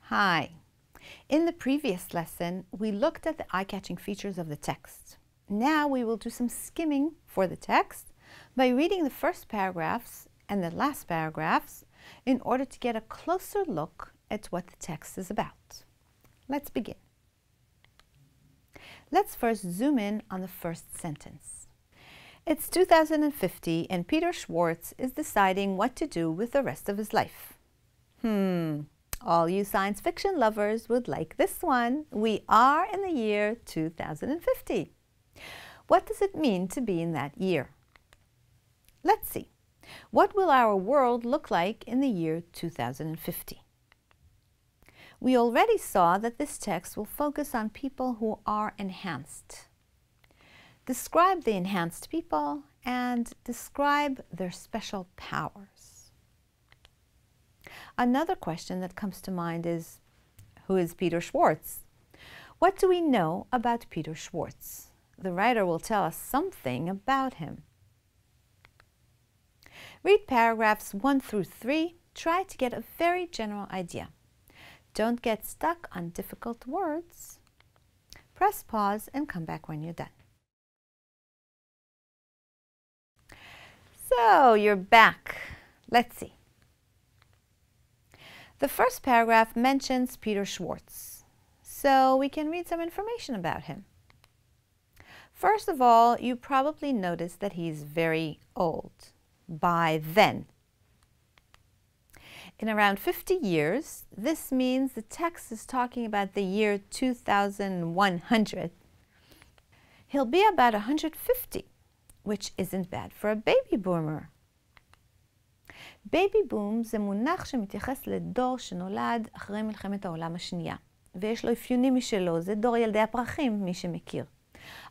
Hi. In the previous lesson, we looked at the eye-catching features of the text. Now we will do some skimming for the text by reading the first paragraphs and the last paragraphs in order to get a closer look at what the text is about. Let's begin. Let's first zoom in on the first sentence. It's 2050 and Peter Schwartz is deciding what to do with the rest of his life. All you science fiction lovers would like this one. We are in the year 2050. What does it mean to be in that year? Let's see. What will our world look like in the year 2050? We already saw that this text will focus on people who are enhanced. Describe the enhanced people and describe their special powers. Another question that comes to mind is, who is Peter Schwartz? What do we know about Peter Schwartz? The writer will tell us something about him. Read paragraphs 1 through 3. Try to get a very general idea. Don't get stuck on difficult words. Press pause and come back when you're done. So, you're back. Let's see. The first paragraph mentions Peter Schwartz, so we can read some information about him. First of all, you probably noticed that he's very old. By then. In around 50 years, this means the text is talking about the year 2100. He'll be about 150, which isn't bad for a baby boomer. בייבי בום זה מונח שמתייחס לדור שנולד אחרי מלחמת העולם השנייה, ויש לו אפיונים משלו, זה דור ילדי הפרחים, מי שמכיר.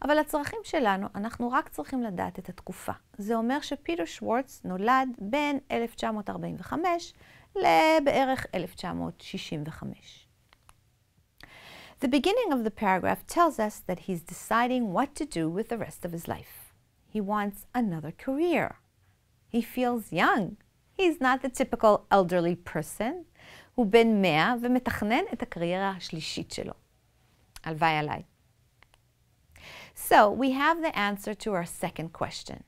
אבל לצרכים שלנו, אנחנו רק צריכים לדעת את התקופה. זה אומר שפיטר שוורץ נולד בין 1945 לבערך 1965. The beginning of the paragraph tells us that he's deciding what to do with the rest of his life. He wants another career. He feels young. He's not the typical elderly person הוא בן 100 ומתכנן את הקריירה השלישית שלו. הלוואי עליי. So, we have the answer to our second question.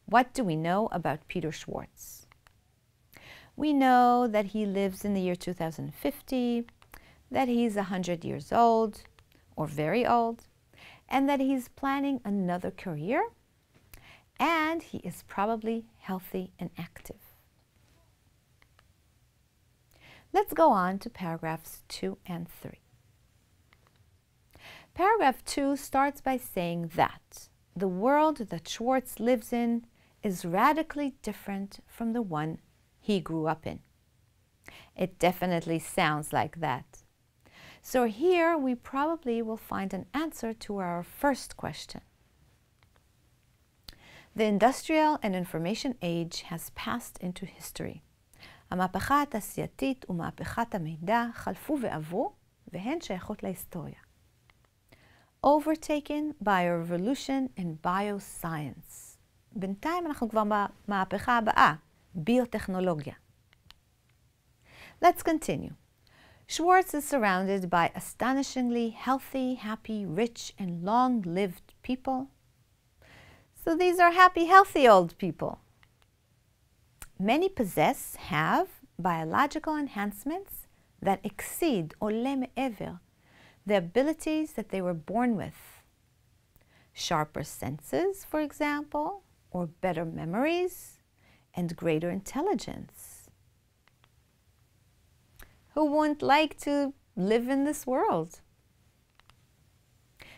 What do we know about Peter Schwartz? We know that he lives in the year 2050, that he's 100 years old, or very old, and that he's planning another career, and he is probably healthy and active. Let's go on to paragraphs 2 and 3. Paragraph 2 starts by saying that the world that Schwartz lives in is radically different from the one he grew up in. It definitely sounds like that. So here we probably will find an answer to our first question. The industrial and information age has passed into history. המהפכה התעשייתית ומהפכת המידע חלפו ועברו, והן שייכות להיסטוריה. Overtaken by a revolution in bioscience. בינתיים אנחנו כבר במהפכה הבאה, ביוטכנולוגיה. Let's continue. Schwartz is surrounded by astonishingly healthy, happy, rich, and long-lived people. So these are happy, healthy old people. Many have biological enhancements that exceed עולה מעבר the abilities that they were born with. Sharper senses, for example, or better memories, and greater intelligence. Who wouldn't like to live in this world?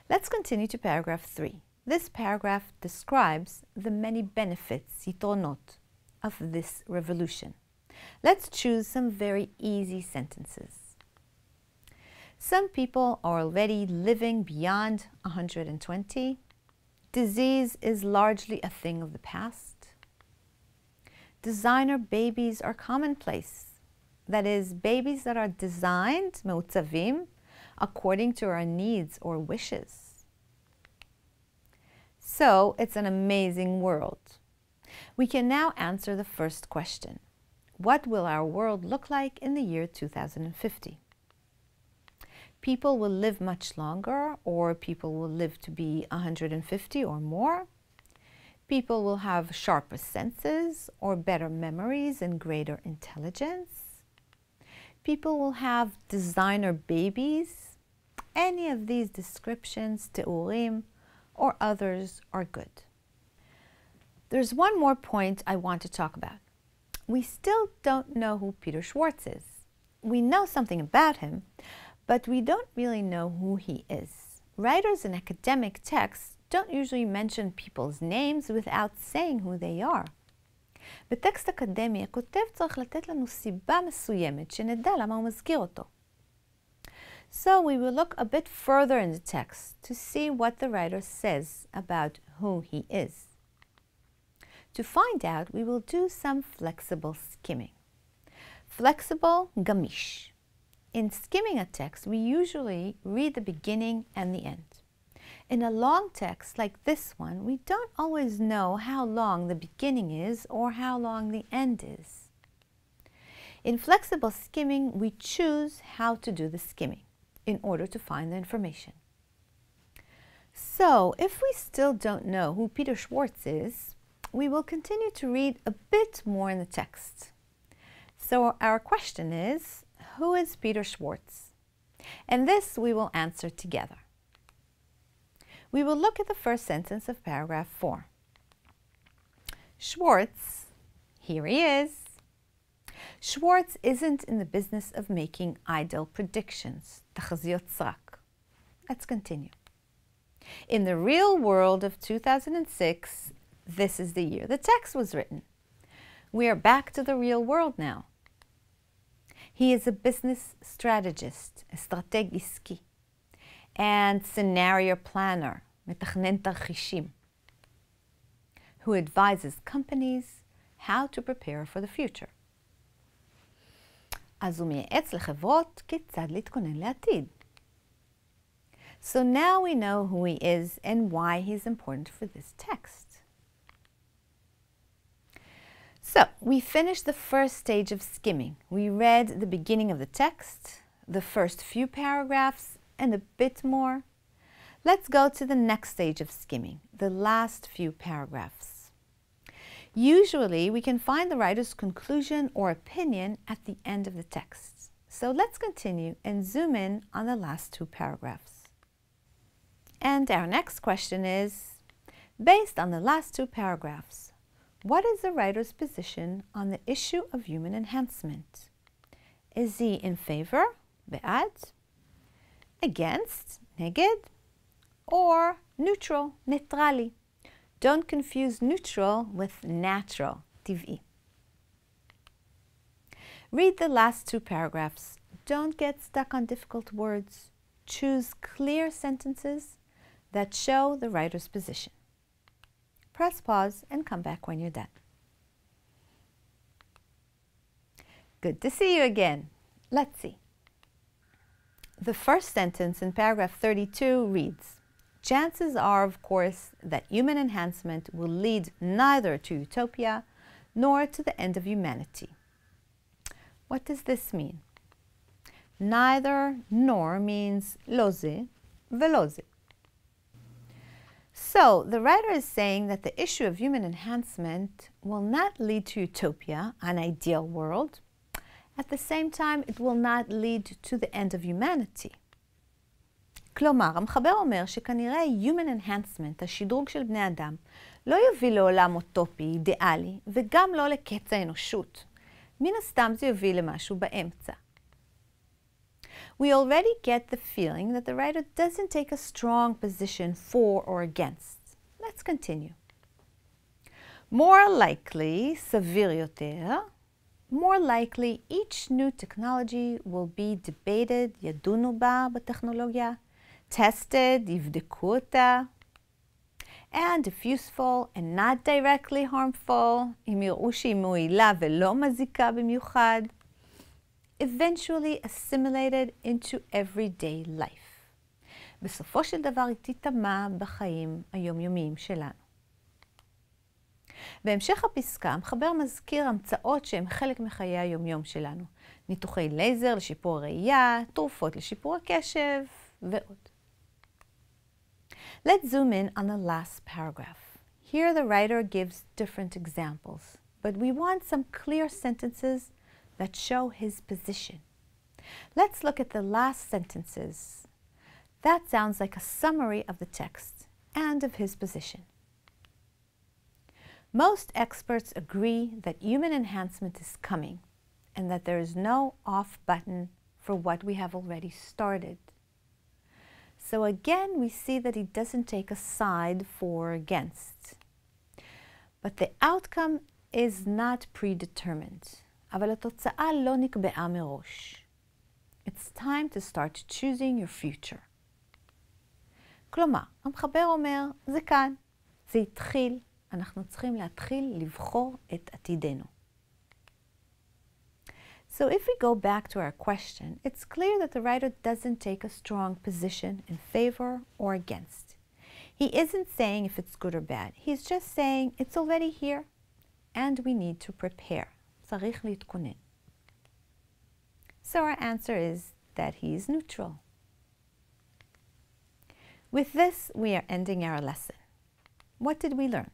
Let's continue to paragraph 3. This paragraph describes the many benefits, יתרונות, of this revolution. Let's choose some very easy sentences. Some people are already living beyond 120. Disease is largely a thing of the past. Designer babies are commonplace. That is, babies that are designed, מעוצבים, according to our needs or wishes. So, it's an amazing world. We can now answer the first question. What will our world look like in the year 2050? people will live much longer, or people will live to be 150 or more. People will have sharper senses, or better memories and greater intelligence. People will have designer babies. Any of these descriptions, תיאורים, or others are good. There's one more point I want to talk about. We still don't know who Peter Schwartz is. We know something about him, but we don't really know who he is. Writers in academic texts don't usually mention people's names without saying who they are. בטקסט אקדמי, הכותב צריך לתת לנו סיבה מסוימת שנדע למה הוא מזכיר אותו. So we will look a bit further in the text to see what the writer says about who he is. To find out, we will do some flexible skimming. Flexible, gamish. In skimming a text, we usually read the beginning and the end. In a long text like this one, we don't always know how long the beginning is or how long the end is. In flexible skimming, we choose how to do the skimming in order to find the information. So, if we still don't know who Peter Schwartz is, we will continue to read a bit more in the text. So our question is, who is Peter Schwartz? And this we will answer together. We will look at the first sentence of paragraph 4. Schwartz, here he is. Schwartz isn't in the business of making idle predictions. תחזיות סרק. Let's continue. In the real world of 2006, this is the year the text was written. We are back to the real world now. He is a business strategist, אסטרטג עסקי, and scenario planner, מתכנן תרחישים, who advises companies how to prepare for the future. אז הוא מייעץ לחברות כיצד להתכונן לעתיד. So now we know who he is and why he's important for this text. So, we finished the first stage of skimming. We read the beginning of the text, the first few paragraphs, and a bit more. Let's go to the next stage of skimming, the last few paragraphs. Usually, we can find the writer's conclusion or opinion at the end of the text. So let's continue and zoom in on the last 2 paragraphs. And our next question is, based on the last 2 paragraphs, what is the writer's position on the issue of human enhancement? Is he in favor, בעד, against, נגד, or neutral, ניטרלי? Don't confuse neutral with natural, טבעי. Read the last 2 paragraphs. Don't get stuck on difficult words. Choose clear sentences that show the writer's position. Press pause and come back when you're done. Good to see you again. Let's see. The first sentence in paragraph 32 reads, chances are, of course, that human enhancement will lead neither to utopia nor to the end of humanity. What does this mean? Neither nor means לא זה ולא זה. So, the writer is saying that the issue of human enhancement will not lead to utopia, an ideal world. At the same time, it will not lead to the end of humanity. כלומר, המחבר אומר שכנראה human enhancement, השדרוג של בני אדם, לא יוביל לעולם אוטופי, אידיאלי, וגם לא לקץ האנושות. מן הסתם זה יוביל למשהו באמצע. We already get the feeling that the writer doesn't take a strong position for or against. Let's continue. More likely, סביר יותר, more likely each new technology will be debated, ידונו בה בטכנולוגיה, tested, יבדקו אותה, and if useful and not directly harmful, אם יראו שהיא מועילה ולא מזיקה במיוחד, eventually assimilated into everyday life. בסופו של דבר היא תיטמע בחיים היומיומיים שלנו. בהמשך הפסקה, המחבר מזכיר המצאות שהן חלק מחיי היומיום שלנו. ניתוחי לייזר לשיפור הראייה, תרופות לשיפור הקשב ועוד. Let's zoom in on the last paragraph. Here the writer gives different examples, but we want some clear sentences that show his position. Let's look at the last sentences. That sounds like a summary of the text and of his position. Most experts agree that human enhancement is coming and that there is no off button for what we have already started. So again, we see that he doesn't take a side for or against. But the outcome is not predetermined. אבל התוצאה לא נקבעה מראש. It's time to start choosing your future. כלומר, המחבר אומר, זה כאן, זה התחיל, אנחנו צריכים להתחיל לבחור את עתידנו. So if we go back to our question, it's clear that the writer doesn't take a strong position in favor or against. He isn't saying if it's good or bad. He's just saying it's already here and we need to prepare. צריך להתכונן. So our answer is that he is neutral. With this, we are ending our lesson. What did we learn?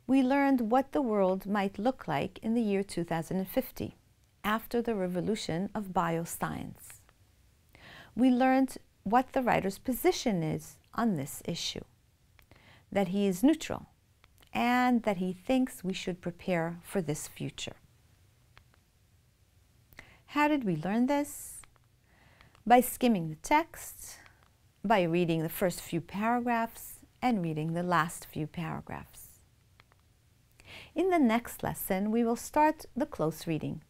We learned what the world might look like in the year 2050, after the revolution of bioscience. We learned what the writer's position is on this issue, that he is neutral, and that he thinks we should prepare for this future. How did we learn this? By skimming the text, by reading the first few paragraphs, and reading the last few paragraphs. In the next lesson, we will start the close reading.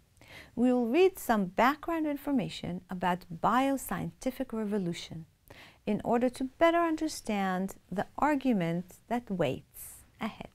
We will read some background information about bioscientific revolution in order to better understand the argument that waits ahead.